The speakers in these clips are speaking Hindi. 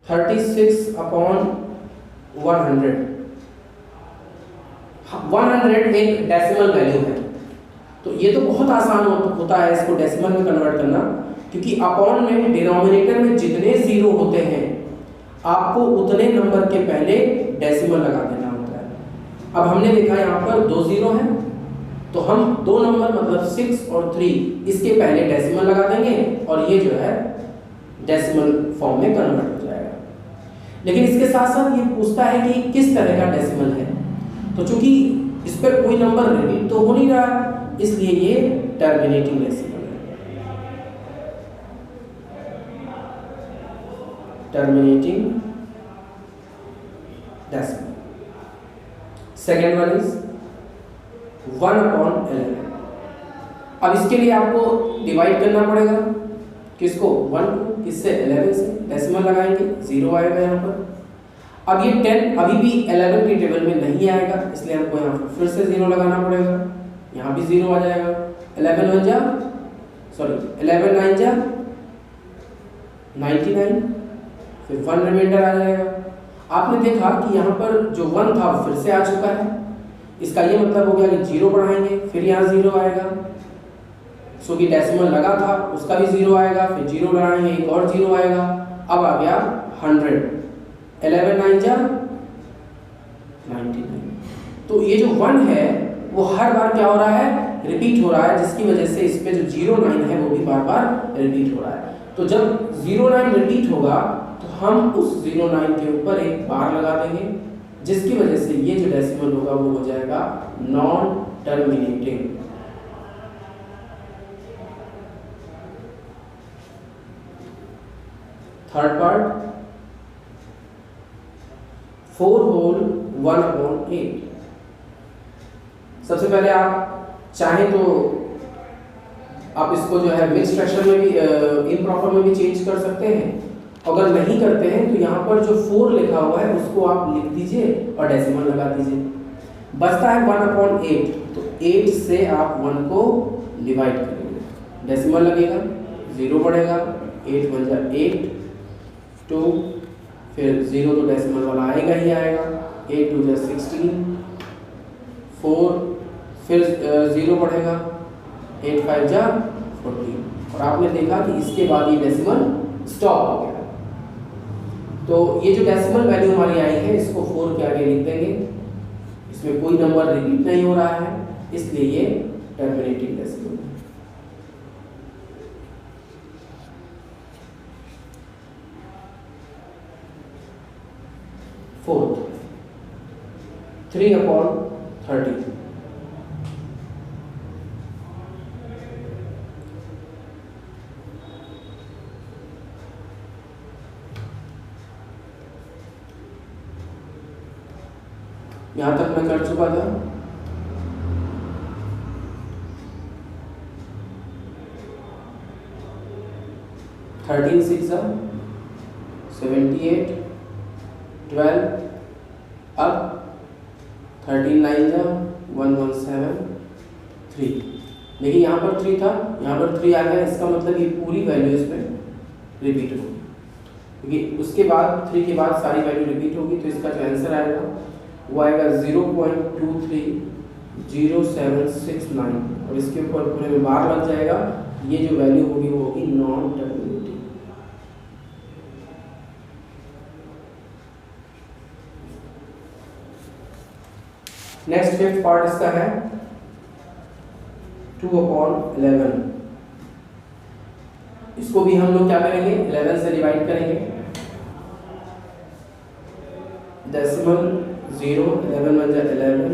36/100। 100 एक डेसिमल वैल्यू है, तो ये तो बहुत आसान होता है इसको डेसिमल में कन्वर्ट करना, क्योंकि अपॉन में डिनोमिनेटर में जितने जीरो होते हैं आपको उतने नंबर के पहले डेसिमल लगा देना होता है। अब हमने देखा यहाँ पर 2 जीरो है, तो हम दो नंबर मतलब 6 और 3 इसके पहले डेसिमल लगा देंगे और ये जो है डेसिमल फॉर्म में कन्वर्ट हो जाएगा। लेकिन इसके साथ साथ ये पूछता है कि किस तरह का डेसिमल है, तो चूंकि इस पर कोई नंबर रिपीट तो हो नहीं रहा, इसलिए ये टर्मिनेटिंग डेसिमल है। Terminating decimal. Second one is 1/11। अब इसके लिए आपको डिवाइड करना पड़ेगा, किसको? 1 को, किससे? 11 से। डेसिमल लगाएंगे, 0 आएगा यहाँ पर। अब ये 10 अभी भी 11 की टेबल में नहीं आएगा, इसलिए हमको यहाँ पर फिर से 0 लगाना पड़ेगा, यहाँ भी 0 आ जाएगा। 11 9 जा 99, फिर 1 रिमाइंडर आ जाएगा। आपने देखा कि यहाँ पर जो 1 था वो फिर से आ चुका है, इसका ये मतलब हो गया कि 0 बढ़ाएंगे फिर यहाँ 0 आएगा, सो कि डेसिमल लगा था उसका भी 0 आएगा, फिर 0 बढ़ाएंगे एक और 0 आएगा। अब आ गया 100। 11 9 जा 99। तो ये जो 1 है वो हर बार क्या हो रहा है? रिपीट हो रहा है, जिसकी वजह से इसमें जो 09 है वो भी बार बार रिपीट हो रहा है। तो जब 09 रिपीट होगा तो हम उस 09 के ऊपर एक बार लगा देंगे, जिसकी वजह से ये जो डेसिमल होगा वो हो जाएगा non terminating. Third part 4 whole 1/8। सबसे पहले आप चाहें तो आप इसको जो है मिक्स फ्रैक्शन में भी इम्प्रॉपर में भी चेंज कर सकते हैं। अगर नहीं करते हैं तो यहाँ पर जो 4 लिखा हुआ है उसको आप लिख दीजिए और डेसिमल लगा दीजिए। बचता है 1/8, तो 8 से आप 1 को डिवाइड करेंगे, डेसिमल लगेगा, 0 बढ़ेगा, 8 1 जा 8, 2, फिर 0 तो डेसिमल वाला आएगा ही आएगा, 8 2 जा 16, 4, फिर 0 बढ़ेगा, 8 5 जा 14। और आपने देखा कि इसके बाद ये डेसिमल स्टॉप हो गया। तो ये जो डेसिमल वैल्यू हमारी आई है इसको 4 के आगे लिख देंगे, इसमें कोई नंबर रिपीट नहीं हो रहा है, इसलिए ये टर्मिनेटिंग डेसिमल है। फोर्थ 3/30। यहां तक मैं कर चुका था। थर्टीन 6 78, 12, अब 13 9 जा 117, 3। लेकिन यहाँ पर 3 था, यहाँ पर 3 आ गया, इसका मतलब ये पूरी वैल्यू इसमें रिपीट होगी, क्योंकि उसके बाद 3 के बाद सारी वैल्यू रिपीट होगी। तो इसका जो आंसर आएगा वो आएगा 0.230769, और इसके ऊपर पूरे में बार लग जाएगा। ये जो वैल्यू होगी वो होगी non terminating. Next fifth part इसका है 2/11। इसको भी हम लोग क्या करेंगे? 11 से डिवाइड करेंगे, डेसिमल 0, 11 1 जा 11,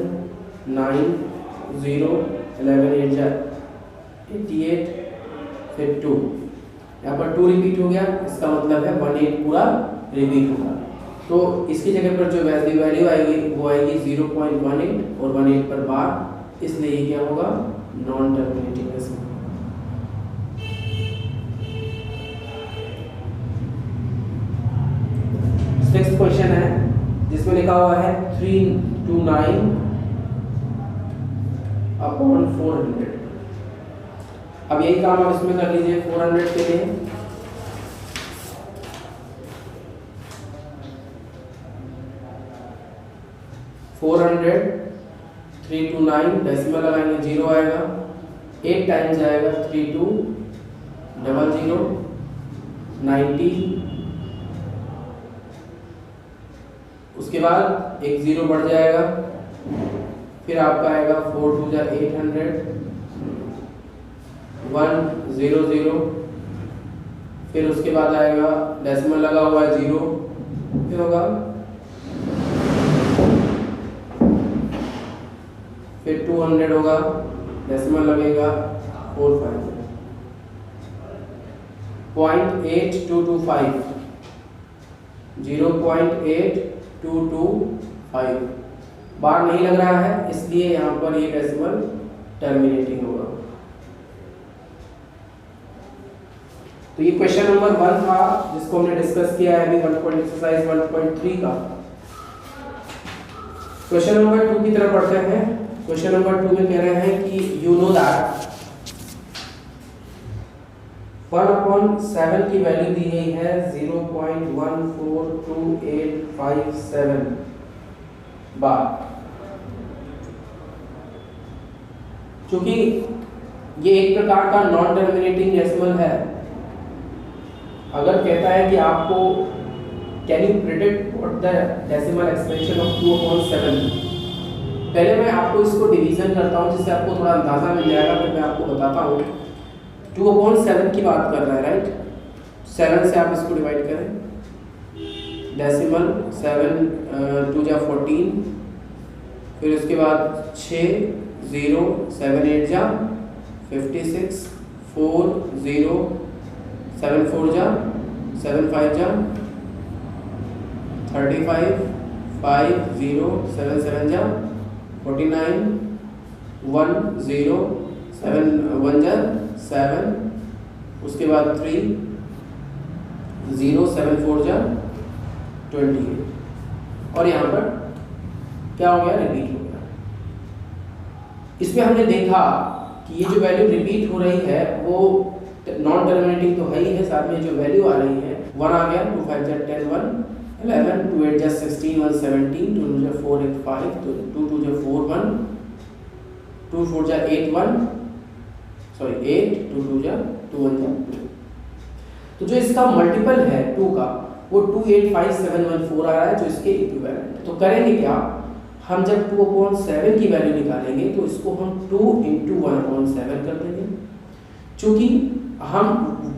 9 0, 11 8 जा 88, फिर 2। यहाँ पर 2 रिपीट हो गया, इसका मतलब है 18 पूरा रिपीट होगा। तो इसकी जगह पर जो वैल्यू आएगी वो आएगी 0.18 और 18 पर बार, इसलिए ये क्या होगा? Non terminating decimal. Sixth question है जिसमें लिखा हुआ है 329/400। अब यही काम आप इसमें कर लीजिए 400 के लिए। 400, 3 to 9 डेसिमल लगाएंगे 0 आएगा, 8 टाइम्स जाएगा 3200, 90, उसके बाद एक 0 बढ़ जाएगा, फिर आपका आएगा 4 2 जा 800, 100, फिर उसके बाद आएगा डेसिमल लगा हुआ है 0, फिर होगा, फिर 200 होगा, डेसिमल लगेगा 450, 0.8225, 0.8225 बार नहीं लग रहा है, इसलिए यहाँ पर ये डेसिमल टर्मिनेटिंग होगा। तो ये क्वेश्चन नंबर 1 था जिसको हमने डिस्कस किया है अभी एक्सरसाइज 1.3 का। क्वेश्चन नंबर 2 की तरफ पढ़ते हैं। क्वेश्चन नंबर 2 में कह रहे हैं कि यू नो दैट 1/7 की वैल्यू दी गई है 0.142857 बार। चूंकि ये एक प्रकार का नॉन टर्मिनेटिंग डेसिमल है, अगर कहता है कि आपको can you predict what the decimal expansion of 2/7, पहले मैं आपको इसको डिवीजन करता हूँ जिससे आपको थोड़ा अंदाजा मिल जाएगा, फिर मैं आपको बताता हूँ। 2/7 की बात कर रहा है, राइट? 7 से आप इसको डिवाइड करें, डेसिमल 7 2 जा 14, फिर उसके बाद 6 0 7 8 जा 56, 4 0 7 4 जा 7 5 जा 35, 5 0 7 7 जा 49, 1 0 7 1 जा 7, उसके बाद 3 0 7 4 जा 28, और यहाँ पर क्या हो गया? रिपीट हो गया। इसमें हमने देखा कि ये जो वैल्यू रिपीट हो रही है वो नॉन टर्मिनेटिंग तो है ही है, साथ में जो वैल्यू आ रही है 1 आ गया, 2 5 जा 10 1 11, 2 8 जा 16 1 17, 2 2 जा 4 8 5, 2 2 जा 4 1, 2 4 जा 8 1, सॉरी 8, 2 2 जा 2 1 जा 2। तो जो इसका मल्टीपल है 2 का वो 285714 आ रहा है, जो इसके इक्विवेलेंट। तो करेंगे क्या, हम जब 2/7 की वैल्यू निकालेंगे तो इसको हम 2 × 1/7 कर देंगे। चूंकि हम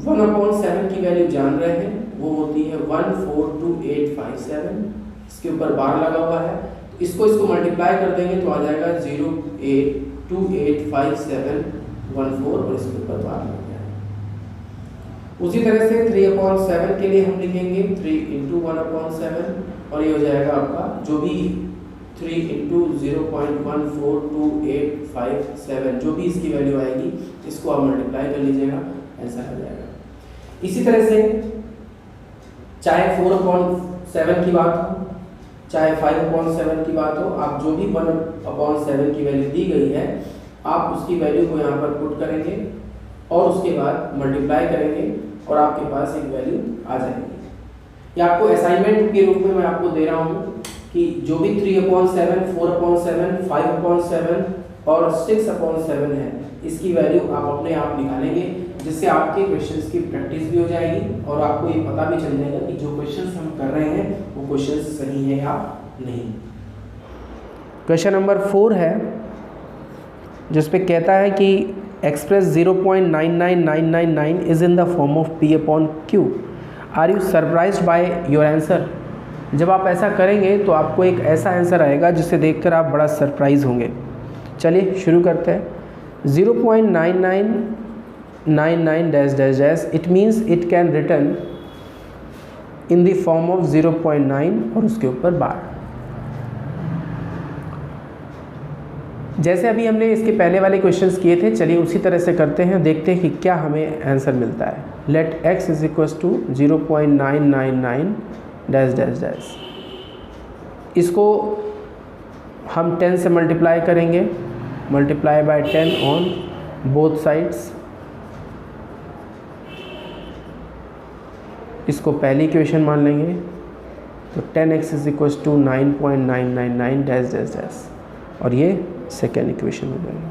1/7 की वैल्यू जान रहे हैं, वो होती है 142857, इसके ऊपर बार लगा हुआ है, तो इसको मल्टीप्लाई कर देंगे तो आ जाएगा 0.285714, और इसके ऊपर बार लग जाएगा। उसी तरह से 3/7 के लिए हम लिखेंगे 3 × 1/7, और ये हो जाएगा आपका जो भी 3 × 0.142857 जो भी इसकी वैल्यू आएगी, इसको आप मल्टीप्लाई कर लीजिएगा, ऐसा हो जाएगा। इसी तरह से चाहे 4/7 की बात हो, चाहे 5/7 की बात हो, आप जो भी 1/7 की वैल्यू दी गई है, आप उसकी वैल्यू को यहाँ पर पुट करेंगे और उसके बाद मल्टीप्लाई करेंगे और आपके पास एक वैल्यू आ जाएगी। या आपको असाइनमेंट के रूप में मैं आपको दे रहा हूँ कि जो भी 3/7, 4/7, 5/7 और 6/7 है, इसकी वैल्यू आप अपने आप निकालेंगे, जिससे आपके क्वेश्चंस की प्रैक्टिस भी हो जाएगी और आपको ये पता भी चल जाएगा कि जो क्वेश्चंस हम कर रहे हैं वो क्वेश्चंस सही है या नहीं। क्वेश्चन नंबर 4 है जिस पे कहता है कि express 0.99999 is in the form of P/Q। Are you surprised by your answer? जब आप ऐसा करेंगे तो आपको एक ऐसा आंसर आएगा जिसे देखकर आप बड़ा सरप्राइज होंगे। चलिए शुरू करते हैं। 0.9999 it means it can return in the form of 0.9 और उसके ऊपर बार। जैसे अभी हमने इसके पहले वाले क्वेश्चंस किए थे, चलिए उसी तरह से करते हैं, देखते हैं कि क्या हमें आंसर मिलता है। Let x is equal to 0.999 इसको हम 10 से मल्टीप्लाई करेंगे, multiply by 10 on both sides. इसको पहली इक्वेशन मान लेंगे, तो 10x is equal to 9.999 dash dash dash, और ये सेकेंड इक्वेशन हो जाएगी।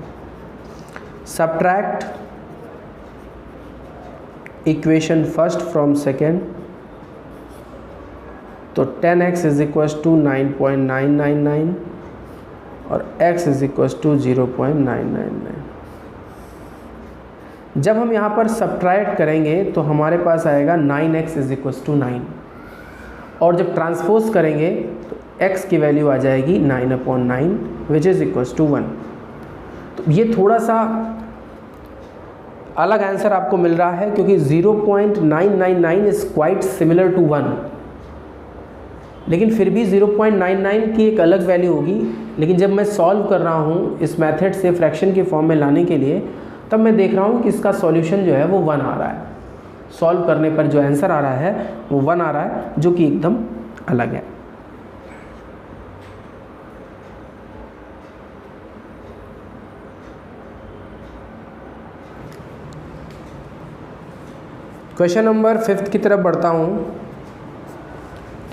Subtract equation first from second, तो 10x इज इक्वल टू 9.999 और x इज इक्वल टू 0.999। जब हम यहाँ पर सब्ट्रैक्ट करेंगे तो हमारे पास आएगा 9x इज इक्वल टू 9, और जब ट्रांसपोज करेंगे तो x की वैल्यू आ जाएगी 9/9 विच इज़ इक्वल टू 1। तो ये थोड़ा सा अलग आंसर आपको मिल रहा है क्योंकि 0.999 इज़ क्वाइट सिमिलर टू 1, लेकिन फिर भी 0.99 की एक अलग वैल्यू होगी। लेकिन जब मैं सॉल्व कर रहा हूँ इस मेथड से फ्रैक्शन के फॉर्म में लाने के लिए, तब मैं देख रहा हूँ कि इसका सॉल्यूशन जो है वो 1 आ रहा है। सॉल्व करने पर जो आंसर आ रहा है वो 1 आ रहा है, जो कि एकदम अलग है। क्वेश्चन नंबर 5 की तरफ बढ़ता हूँ।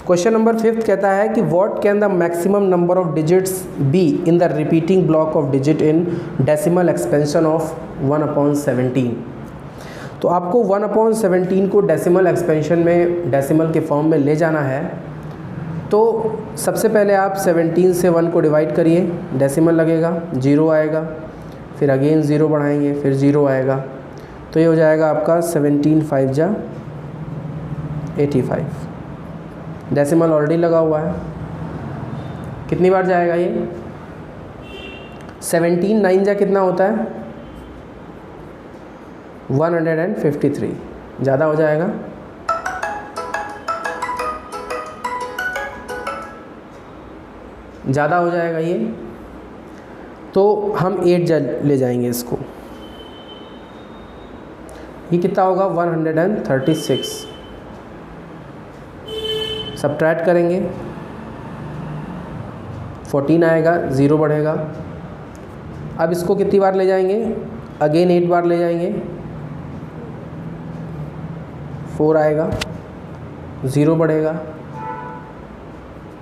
क्वेश्चन नंबर 5 कहता है कि what can the maximum number of digits be in the repeating block of digit in decimal expansion of 1/17। तो आपको 1/17 को डेसिमल एक्सपेंशन में डेसिमल के फॉर्म में ले जाना है। तो सबसे पहले आप 17 से 1 को डिवाइड करिए, डेसिमल लगेगा, 0 आएगा, फिर अगेन 0 बढ़ाएंगे, फिर 0 आएगा। तो ये हो जाएगा आपका 17 5 जा 85। डेसिमल ऑलरेडी लगा हुआ है। कितनी बार जाएगा ये? 17 9 जा कितना होता है? 153। ज़्यादा हो जाएगा, ज़्यादा हो जाएगा ये। तो हम 8 ले जाएंगे इसको। ये कितना होगा? 136। सब्ट्रैक्ट करेंगे, 14 आएगा, 0 बढ़ेगा। अब इसको कितनी बार ले जाएंगे? अगेन 8 बार ले जाएंगे, 4 आएगा, 0 बढ़ेगा,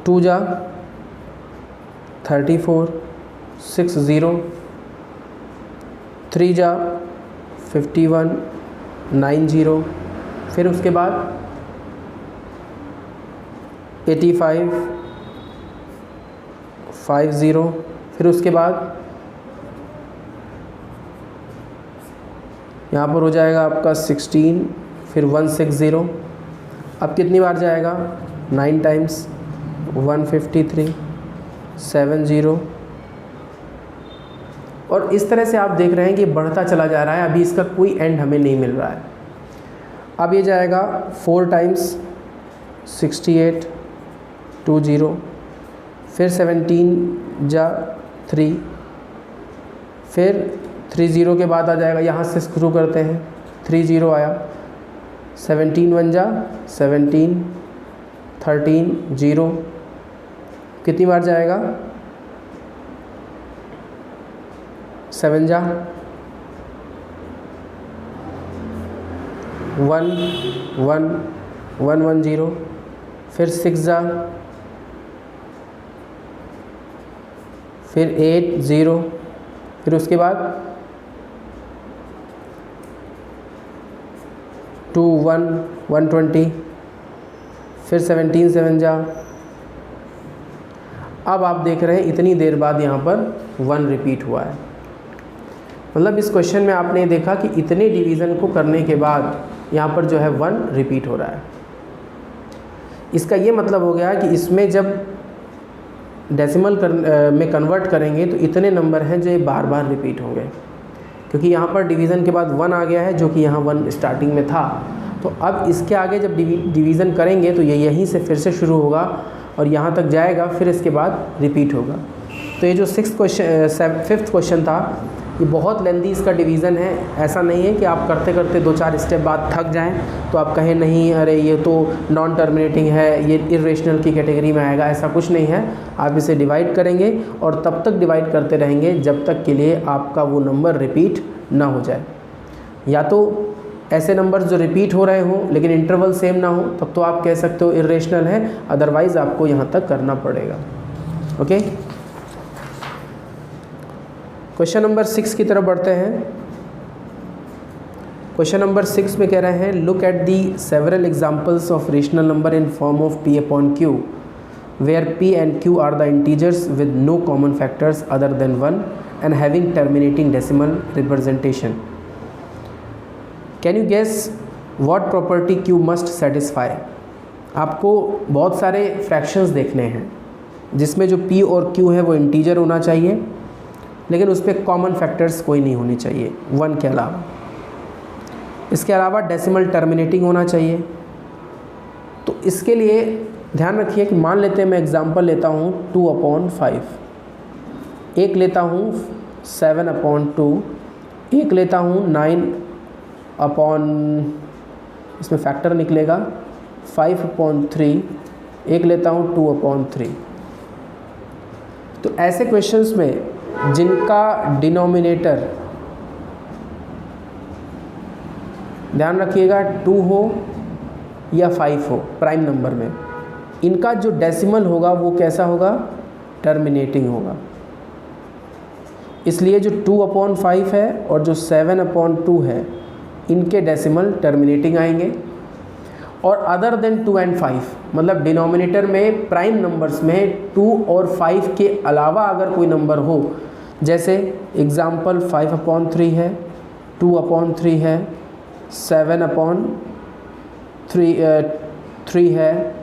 2 जा 34, 6 0, 3 जा 51, 9 0, फिर उसके बाद 85 5 0, फिर उसके बाद यहाँ पर हो जाएगा आपका 16, फिर 160। अब कितनी बार जाएगा? 9 टाइम्स, 153 7 0। और इस तरह से आप देख रहे हैं कि बढ़ता चला जा रहा है, अभी इसका कोई एंड हमें नहीं मिल रहा है। अब ये जाएगा 4 टाइम्स, 68 2 0, फिर 17 जा 3, फिर 3 0 के बाद आ जाएगा, यहाँ से शुरू करते हैं, 3 0 आया, 17 1 जा 17, 13 0। कितनी बार जाएगा? 7 जा 1 1 1 1 0, फिर 6 जा, फिर 8 0, फिर उसके बाद 2 1 120, फिर 17 7 जा। अब आप देख रहे हैं इतनी देर बाद यहाँ पर 1 रिपीट हुआ है। मतलब इस क्वेश्चन में आपने देखा कि इतने डिवीज़न को करने के बाद यहाँ पर जो है 1 रिपीट हो रहा है। इसका ये मतलब हो गया कि इसमें जब डेसिमल में कन्वर्ट करेंगे तो इतने नंबर हैं जो ये बार बार रिपीट होंगे, क्योंकि यहाँ पर डिवीज़न के बाद 1 आ गया है जो कि यहाँ 1 स्टार्टिंग में था। तो अब इसके आगे जब डिवीज़न करेंगे तो ये यहीं से फिर से शुरू होगा और यहाँ तक जाएगा, फिर इसके बाद रिपीट होगा। तो ये जो 5th क्वेश्चन था ये बहुत लेंदी इसका डिवीज़न है। ऐसा नहीं है कि आप करते करते 2-4 स्टेप बाद थक जाएं तो आप कहें नहीं अरे ये तो नॉन टर्मिनेटिंग है, ये इर्रेशनल की कैटेगरी में आएगा, ऐसा कुछ नहीं है। आप इसे डिवाइड करेंगे और तब तक डिवाइड करते रहेंगे जब तक के लिए आपका वो नंबर रिपीट ना हो जाए। या तो ऐसे नंबर्स जो रिपीट हो रहे हों लेकिन इंटरवल सेम ना हो तब तो आप कह सकते हो इर्रेशनल है, अदरवाइज आपको यहाँ तक करना पड़ेगा। ओके, क्वेश्चन नंबर 6 की तरफ बढ़ते हैं। क्वेश्चन नंबर 6 में कह रहे हैं look at the several examples of rational number in form of p upon q where p and q are the integers with no common factors other than 1 and having terminating decimal representation. Can you guess what property q must satisfy. आपको बहुत सारे फ्रैक्शंस देखने हैं जिसमें जो p और q है वो इंटीजर होना चाहिए, लेकिन उस पर कॉमन फैक्टर्स कोई नहीं होनी चाहिए 1 के अलावा। इसके अलावा डेसिमल टर्मिनेटिंग होना चाहिए। तो इसके लिए ध्यान रखिए कि मान लेते हैं मैं एग्जांपल लेता हूँ 2/5, एक लेता हूँ 7/2, एक लेता हूँ 9 इसमें फैक्टर निकलेगा 5/3, एक लेता हूँ 2/3। तो ऐसे क्वेश्चंस में जिनका डिनोमिनेटर, ध्यान रखिएगा 2 हो या 5 हो प्राइम नंबर में, इनका जो डेसिमल होगा वो कैसा होगा, टर्मिनेटिंग होगा। इसलिए जो 2/5 है और जो 7/2 है इनके डेसिमल टर्मिनेटिंग आएंगे। और अदर देन 2 and 5 मतलब डिनोमिनेटर में प्राइम नंबर्स में 2 और 5 के अलावा अगर कोई नंबर हो, जैसे एग्जाम्पल 5/3 है, 2/3 है, 7/3 है,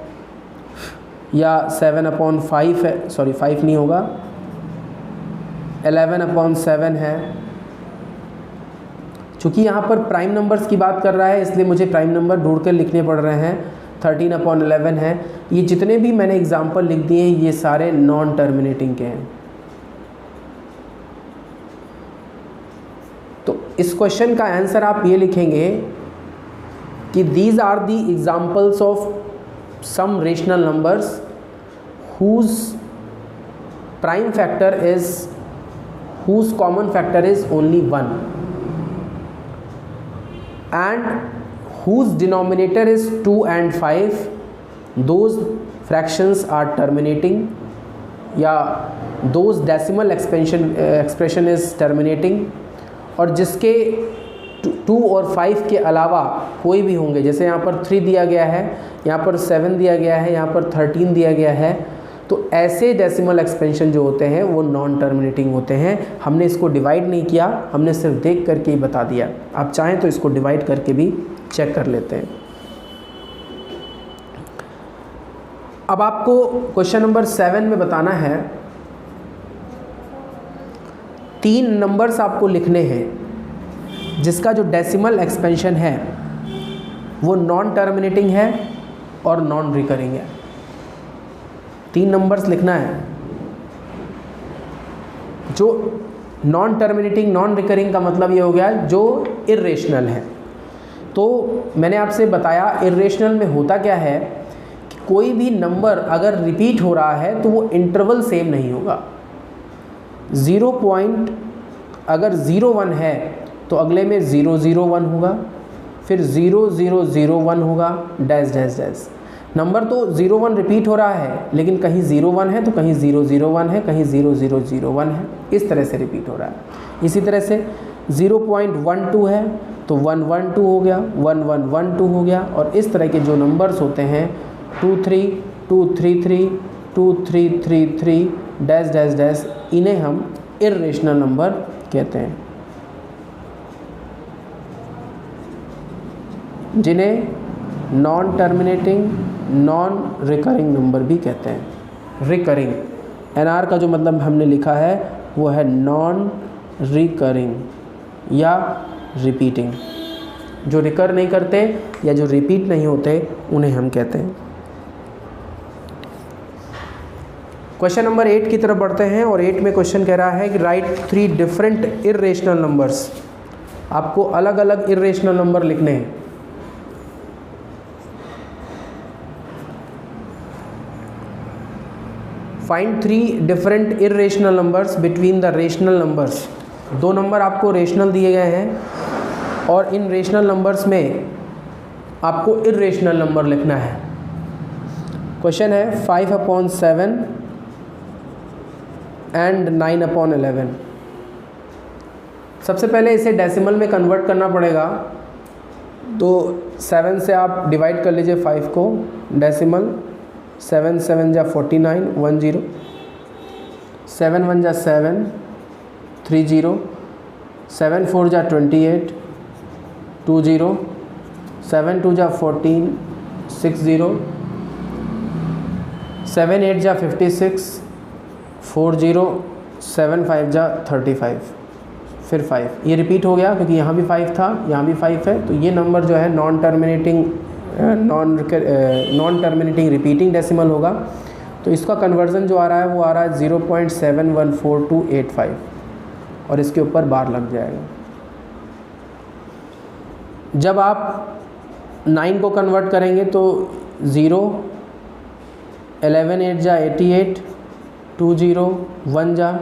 या 7/5 है, सॉरी 5 नहीं होगा, 11/7 है। चूँकि यहाँ पर प्राइम नंबर्स की बात कर रहा है इसलिए मुझे प्राइम नंबर ढूंढ कर लिखने पड़ रहे हैं। 13/11 है। ये जितने भी मैंने एग्जाम्पल लिख दिए हैं ये सारे नॉन टर्मिनेटिंग के हैं। तो इस क्वेश्चन का आंसर आप ये लिखेंगे कि these are the examples of some rational numbers whose prime factor is, whose common factor is only 1 and whose denominator is 2 and 5, those fractions are terminating, या those decimal expression is terminating। और जिसके 2 और 5 के अलावा कोई भी होंगे, जैसे यहाँ पर 3 दिया गया है, यहाँ पर 7 दिया गया है, यहाँ पर 13 दिया गया है, तो ऐसे डेसिमल एक्सपेंशन जो होते हैं वो नॉन टर्मिनेटिंग होते हैं। हमने इसको डिवाइड नहीं किया, हमने सिर्फ देख करके ही बता दिया। आप चाहें तो इसको डिवाइड करके भी चेक कर लेते हैं। अब आपको क्वेश्चन नंबर 7 में बताना है, 3 नंबर्स आपको लिखने हैं जिसका जो डेसिमल एक्सपेंशन है वो नॉन टर्मिनेटिंग है और नॉन रिकरिंग है। 3 नंबर्स लिखना है जो नॉन टर्मिनेटिंग, नॉन रिकरिंग का मतलब ये हो गया जो इर्रेशनल है। तो मैंने आपसे बताया इर्रेशनल में होता क्या है कि कोई भी नंबर अगर रिपीट हो रहा है तो वो इंटरवल सेम नहीं होगा। 0 पॉइंट अगर 0-1 है तो अगले में 0-0-1 होगा, फिर 0-0-0-1 होगा, डैश डैश डैश। नंबर तो 0-1 रिपीट हो रहा है लेकिन कहीं 0-1 है तो कहीं 0-0-1 है, कहीं 0-0-0-1 है, इस तरह से रिपीट हो रहा है। इसी तरह से 0.12 है तो 1-1-2 हो गया, 1-1-1-2 हो गया, और इस तरह के जो नंबर्स होते हैं 2-3, 2-3-3, 2-3-3-3, डैश डैश डैश, इन्हें हम इर्रेशनल नंबर कहते हैं, जिन्हें non terminating, non recurring number भी कहते हैं। रिकरिंग, NR का जो मतलब हमने लिखा है वो है नॉन रिकरिंग या रिपीटिंग। जो रिकर नहीं करते या जो रिपीट नहीं होते उन्हें हम कहते हैं। क्वेश्चन नंबर 8 की तरफ बढ़ते हैं और 8 में क्वेश्चन कह रहा है कि राइट 3 डिफरेंट इर्रेशनल नंबर्स। आपको अलग अलग इर्रेशनल नंबर लिखने हैं। Find 3 different irrational numbers between the rational numbers. 2 number आपको रेशनल दिए गए हैं और इन रेशनल नंबर्स में आपको इर्रेशनल नंबर लिखना है। क्वेश्चन है 5/7 एंड 9/11। सबसे पहले इसे डेसिमल में कन्वर्ट करना पड़ेगा, तो 7 से आप डिवाइड कर लीजिए 5 को, डेसिमल 7 7 जा 49 10, 7 1 जा 7 30, 7 4 जा 28 20, 7 2 जा 14 60, 7 8 जा 56 40, 7 5 जा 35, फिर 5। ये रिपीट हो गया क्योंकि यहाँ भी 5 था, यहाँ भी 5 है, तो ये नंबर जो है नॉन टर्मिनेटिंग रिपीटिंग डेसिमल होगा। तो इसका कन्वर्जन जो आ रहा है वो आ रहा है 0.714285 और इसके ऊपर बार लग जाएगा। जब आप 9 को कन्वर्ट करेंगे तो 0, 11 8 जा 88, 20 1 जा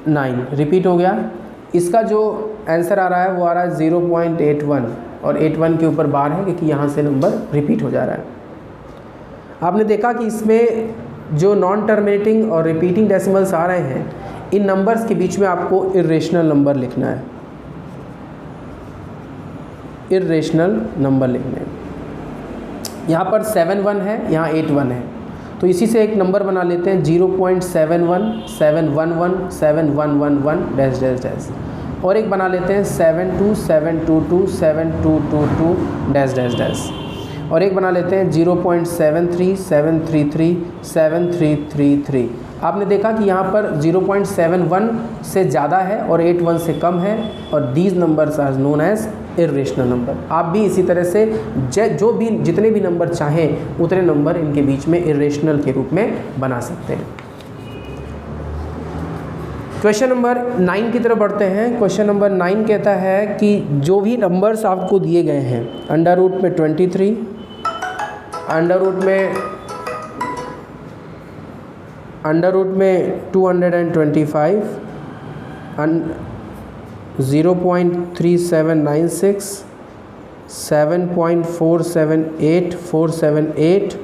9, रिपीट हो गया। इसका जो आंसर आ रहा है वो आ रहा है 0.81 और 81 के ऊपर बार है क्योंकि यहाँ से नंबर रिपीट हो जा रहा है। आपने देखा कि इसमें जो नॉन टर्मिनेटिंग और रिपीटिंग डेसिमल्स आ रहे हैं, इन नंबर्स के बीच में आपको इर्रेशनल नंबर लिखना है, इर्रेशनल नंबर लिखने हैं। यहाँ पर 7 1 है, यहाँ 8 1 है, तो इसी से एक नंबर बना लेते हैं 0.71 711 7111 डैश डैश डैश, और एक बना लेते हैं 72 722 7222 डैश डैश डैश, और एक बना लेते हैं 0.73 733 7333। आपने देखा कि यहाँ पर 0.71 से ज़्यादा है और 81 से कम है, और these numbers are known as irrational number. आप भी इसी तरह से जो भी जितने भी नंबर चाहें उतने नंबर इनके बीच में इर्रेशनल के रूप में बना सकते हैं। क्वेश्चन नंबर 9 की तरफ बढ़ते हैं। क्वेश्चन नंबर 9 कहता है कि जो भी नंबर्स आपको दिए गए हैं, अंडर रूट में 23, अंडर रूट में 225, 0.3796, 7.478478,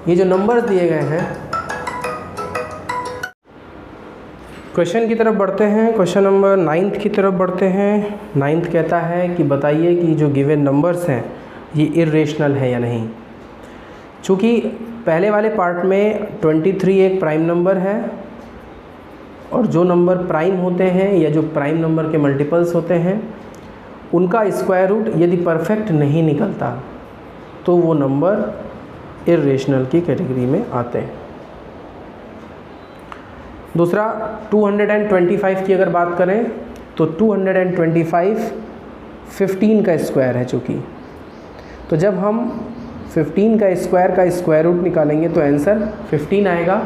ये जो नंबर दिए गए हैं। क्वेश्चन की तरफ बढ़ते हैं। क्वेश्चन नंबर 9 की तरफ बढ़ते हैं। 9 कहता है कि बताइए कि जो गिवन नंबर्स हैं ये इर्रेशनल है या नहीं। चूँकि पहले वाले पार्ट में 23 एक प्राइम नंबर है, और जो नंबर प्राइम होते हैं या जो प्राइम नंबर के मल्टीपल्स होते हैं उनका स्क्वायर रूट यदि परफेक्ट नहीं निकलता तो वो नंबर इर्रेशनल की कैटेगरी में आते हैं। दूसरा 225 की अगर बात करें तो 225 15 का स्क्वायर है चूँकि, तो जब हम 15 का स्क्वायर रूट निकालेंगे तो आंसर 15 आएगा,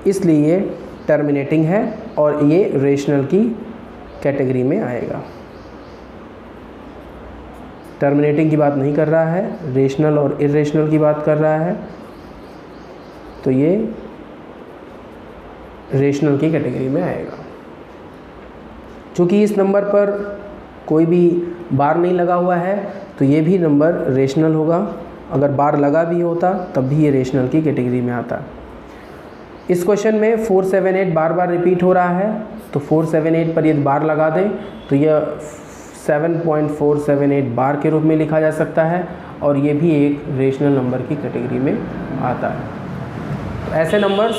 इसलिए टर्मिनेटिंग है और ये रेशनल की कैटेगरी में आएगा। टर्मिनेटिंग की बात नहीं कर रहा है, रेशनल और इर्रेशनल की बात कर रहा है, तो ये रेशनल की कैटेगरी में आएगा। चूँकि इस नंबर पर कोई भी बार नहीं लगा हुआ है तो ये भी नंबर रेशनल होगा, अगर बार लगा भी होता तब भी ये रेशनल की कैटेगरी में आता। इस क्वेश्चन में 478 बार बार रिपीट हो रहा है, तो 478 पर यदि बार लगा दें तो यह 7.478 बार के रूप में लिखा जा सकता है, और ये भी एक रेशनल नंबर की कैटेगरी में आता है। तो ऐसे नंबर्स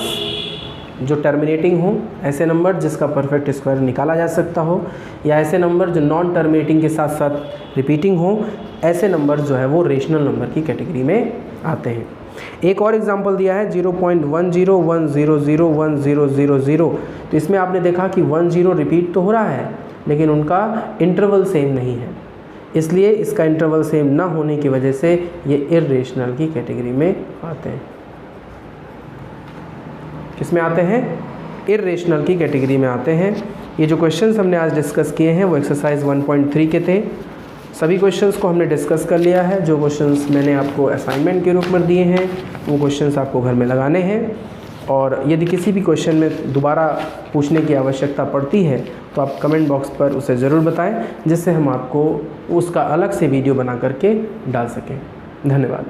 जो टर्मिनेटिंग हो, ऐसे नंबर जिसका परफेक्ट स्क्वायर निकाला जा सकता हो, या ऐसे नंबर जो नॉन टर्मिनेटिंग के साथ साथ रिपीटिंग हो, ऐसे नंबर जो है वो रेशनल नंबर की कैटेगरी में आते हैं। एक और एग्जांपल दिया है 0.1010010000, तो इसमें आपने देखा कि 10 रिपीट तो हो रहा है लेकिन उनका इंटरवल सेम नहीं है, इसलिए इसका इंटरवल सेम ना होने की वजह से ये इर्रेशनल की कैटेगरी में आते हैं। किसमें आते हैं? इर्रेशनल की कैटेगरी में आते हैं। ये जो क्वेश्चंस हमने आज डिस्कस किए हैं वो एक्सरसाइज 1.3 के थे। सभी क्वेश्चंस को हमने डिस्कस कर लिया है। जो क्वेश्चंस मैंने आपको असाइनमेंट के रूप में दिए हैं वो क्वेश्चंस आपको घर में लगाने हैं। और यदि किसी भी क्वेश्चन में दोबारा पूछने की आवश्यकता पड़ती है तो आप कमेंट बॉक्स पर उसे ज़रूर बताएं, जिससे हम आपको उसका अलग से वीडियो बना करके डाल सकें। धन्यवाद।